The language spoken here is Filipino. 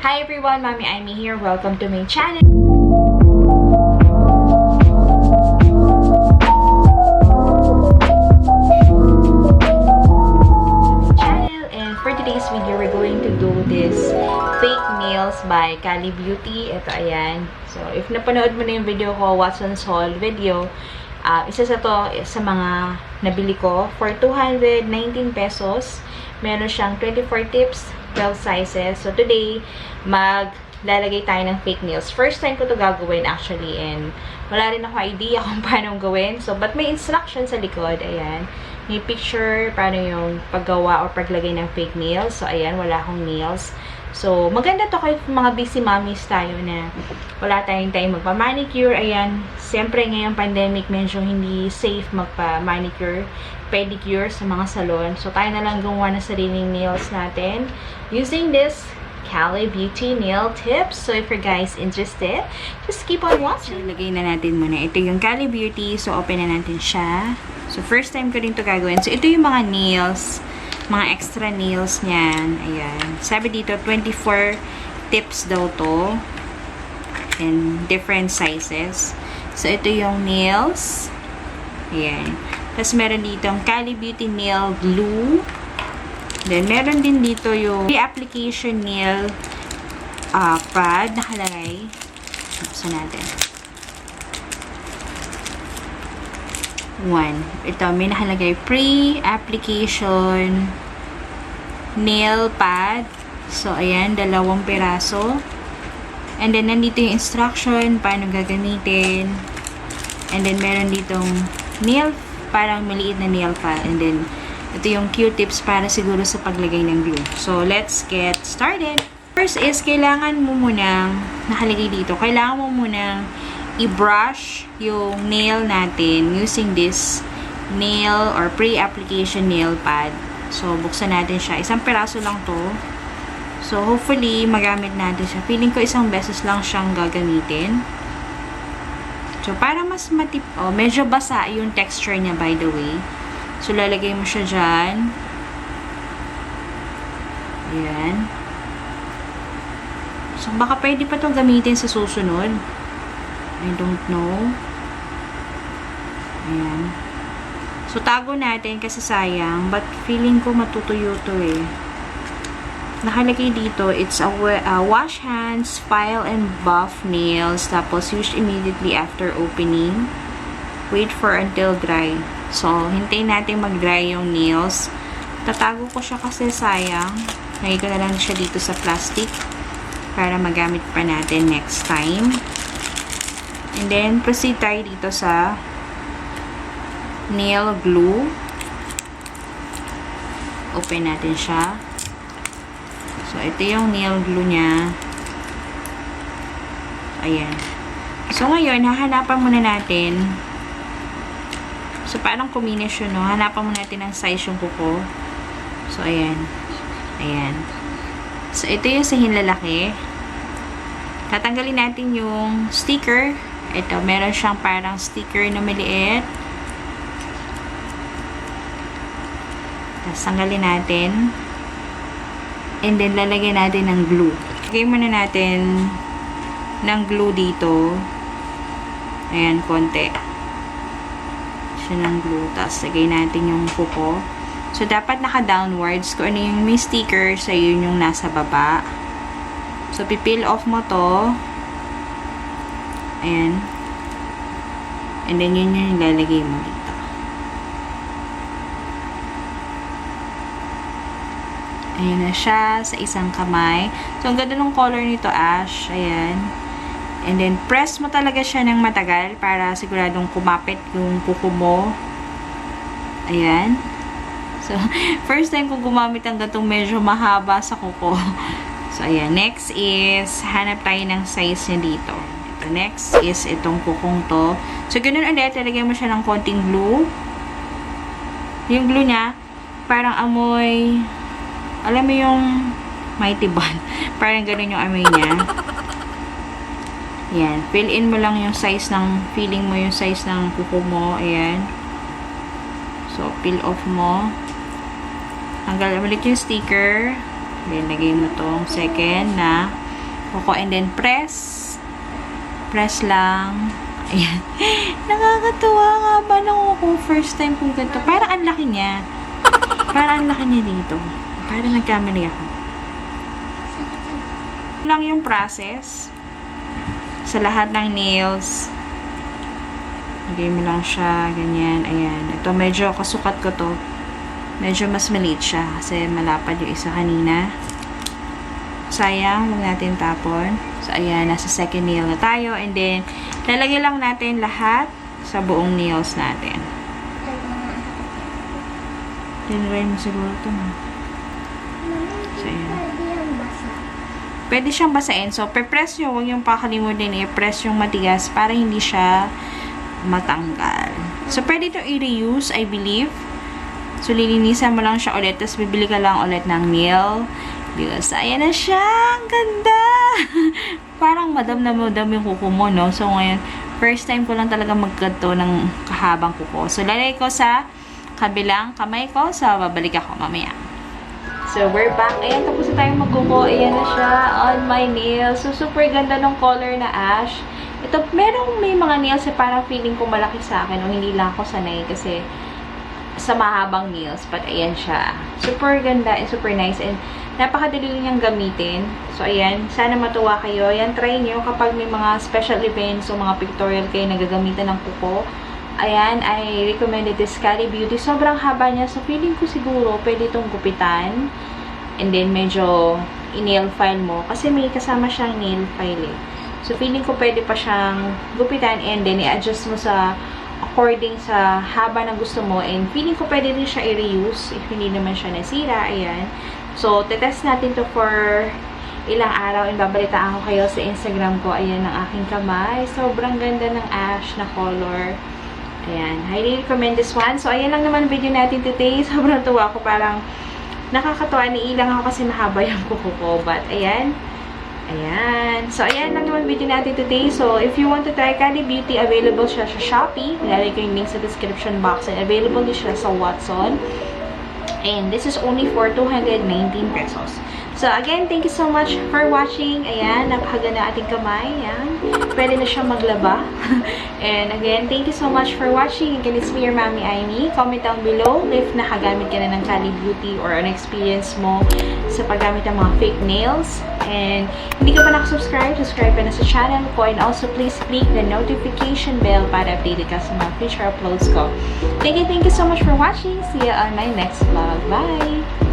Hi everyone, Mommy Amy here. Welcome to my channel. And for today's video, we're going to do this fake nails by Cali Beauty. Ito, ayan. So, if napanood mo na yung video ko, Watson's Haul video, isa sa to sa mga nabili ko for 219 pesos. Meron siyang 24 tips, 12 sizes. So, today, maglalagay tayo ng fake nails. First time ko to gagawin actually, and wala rin ako idea kung paano gawin. So, but may instruction sa likod. Ayan. May picture, paano yung paggawa o paglagay ng fake nails. So, ayan, wala akong nails. So, maganda to kay mga busy mommies tayo na wala tayong time magpa-manicure. Ayan, siyempre ngayong pandemic, medyo hindi safe magpa-manicure, pedicure sa mga salon. So, tayo na lang gumawa ng sariling nails natin using this Cali Beauty nail tips. So, if you guys interested, just keep on watching. So, lagay na natin muna. Ito yung Cali Beauty. So, open na natin siya. So, first time ko rin ito gagawin. So, ito yung mga nails, mga extra nails niyan. Ayan. Sabi dito, 24 tips daw to. And different sizes. So, ito yung nails. Ayan. Tapos, meron dito ang Cali Beauty nail glue. Then, meron din dito yung pre-application nail pad nakalagay. Buksan natin. Ito, may nakalagay pre-application nail pad. So, ayan, 2 piraso. And then, nandito yung instruction, paano gagamitin. And then, meron ditong nail, parang maliit na nail pad. And then, ito yung Q-tips para siguro sa paglagay ng glue. So, let's get started. First is, kailangan mo munang, nakalagay dito, kailangan mo munang i-brush yung nail natin using this nail or pre-application nail pad. So, buksan natin siya. 1 piraso lang to. So, hopefully, magamit natin siya. Feeling ko 1 beses lang siyang gagamitin. So, para mas medyo basa yung texture niya, by the way. So, lalagay mo siya dyan. Ayan. So, baka pwede pa itong gamitin sa susunod. I don't know. Ayan. So, tago natin kasi sayang. But, feeling ko matutuyo to eh. Nakalagay dito, it's a wash hands, file and buff nails. Tapos, use immediately after opening. Wait for until dry. So, hintayin natin mag-dry yung nails. Tatago ko siya kasi sayang. Lagay ko na lang siya dito sa plastic para magamit pa natin next time. And then, proceed tayo dito sa nail glue. Open natin siya. So, ito yung nail glue niya. Ayan. So, ngayon, hahanapan muna natin. So, parang combination, no? Hanapan mo natin ang size yung kuko. So, ayan. Ayan. So, ito yung sa hinlalaki. Tatanggalin natin yung sticker. Ito, meron siyang parang sticker na maliit. Tapos, tanggalin natin. And then, lalagyan natin ng glue. Lagay muna natin ng glue dito. Ayan, konti. Siya ng glue. Tapos, lagay natin yung kuko. So, dapat naka-downwards. Kung ano yung may sticker, sa yun yung nasa baba. So, pipeel off mo to. Ayan. And then, yun yung ilalagay mo dito. Ayan na siya sa isang kamay. So, ang ganda ng color nito, ash. Ayan. And then, press mo talaga siya ng matagal para siguradong kumapit yung kuko mo. Ayan. So, first time kong gumamit ang gatong medyo mahaba sa kuko. So, ayan. Next is, hanap tayo ng size niya dito. Ito, next is itong kukong to. So, ganun ulit. Talagyan mo siya ng konting glue. Yung glue niya, parang amoy, alam mo yung mighty bun. Parang ganun yung amoy niya. Ayan. Fill in mo lang yung size ng, feeling mo yung size ng kuko mo. Ayan. So, peel off mo. Tanggal ulit yung sticker. Then, lagay mo tong second na kuko and then press lang. Ayan. Nakakatuwa nga ba nung ako first time kong ganito. Parang ang laki niya. Parang ang laki niya dito. Parang nagkamali ako. Lang yung process sa lahat ng nails. Lagay mo lang siya, ganyan, ayan. Ito, medyo kasukat ko to. Medyo mas maliit siya kasi malapad yung isa kanina. Sayang, huwag natin tapon. So, ayan, nasa second nail na tayo. And then, lalagay lang natin lahat sa buong nails natin. Tinry mo siguro ito, no? So, ayan. Pwede siyang basain. So, pe-press nyo. Huwag yung pakalimutin i-press yung matigas para hindi siya matanggal. So, pwede ito i-reuse, I believe. So, lilinisan mo lang siya ulit. Tapos, bibili ka lang ulit ng nail. Because, ayan na siya. Ang ganda! Parang madam na madam yung kuko mo, no? So, ngayon, first time ko lang talaga magkato ng kahabang kuko. So, lalagay ko sa kabilang kamay ko. So, babalik ako mamaya. So, we're back. Ayan, tapos na tayong magkuko. Ayan na siya on my nails. So, super ganda ng color na ash. Ito, may mga nails na parang feeling ko malaki sa akin o hindi lang ako sanay kasi sa mahabang nails. But, ayan siya. Super ganda and super nice. And, napakadali niyang gamitin. So, ayan. Sana matuwa kayo. Ayan, try niyo kapag may mga special events o mga pictorial kayo na gagamitan ng kuko. Ayan, I recommended this Cali Beauty. Sobrang haba niya. So, feeling ko siguro pwede itong gupitan. And then, medyo i-nail file mo. Kasi may kasama siyang nail file eh. So, feeling ko pwede pa siyang gupitan. And then, i-adjust mo sa according sa haba na gusto mo. And feeling ko pwede rin siya i-reuse if hindi naman siya nasira. Ayan. So, tetest natin to for ilang araw. And babalitaan ko kayo sa Instagram ko. Ayan ang aking kamay. Sobrang ganda ng ash na color. Ayan, highly recommend this one. So, ayan lang naman video natin today. Sobrang tuwa ko. Parang nakakatuwa. Niilang ako kasi mahaba yung kuko ko. But, ayan. Ayan. So, ayan lang naman video natin today. So, if you want to try Cali Beauty, available siya sa Shopee. Nilalagay ko yung link sa description box. And available din siya sa Watson. And this is only for 219 pesos. So, again, thank you so much for watching. Ayan, napakaganda ating kamay. Ayan. Pwede na siyang maglaba. And again, thank you so much for watching. Again, it's me, your Mommy Amy. Comment down below if nakagamit ka na ng Cali Beauty or an experience mo sa paggamit ng mga fake nails. And hindi ka pa nakasubscribe, subscribe ka na sa channel ko. And also, please click the notification bell para updated ka sa mga future uploads ko. Thank you so much for watching. See you on my next vlog. Bye!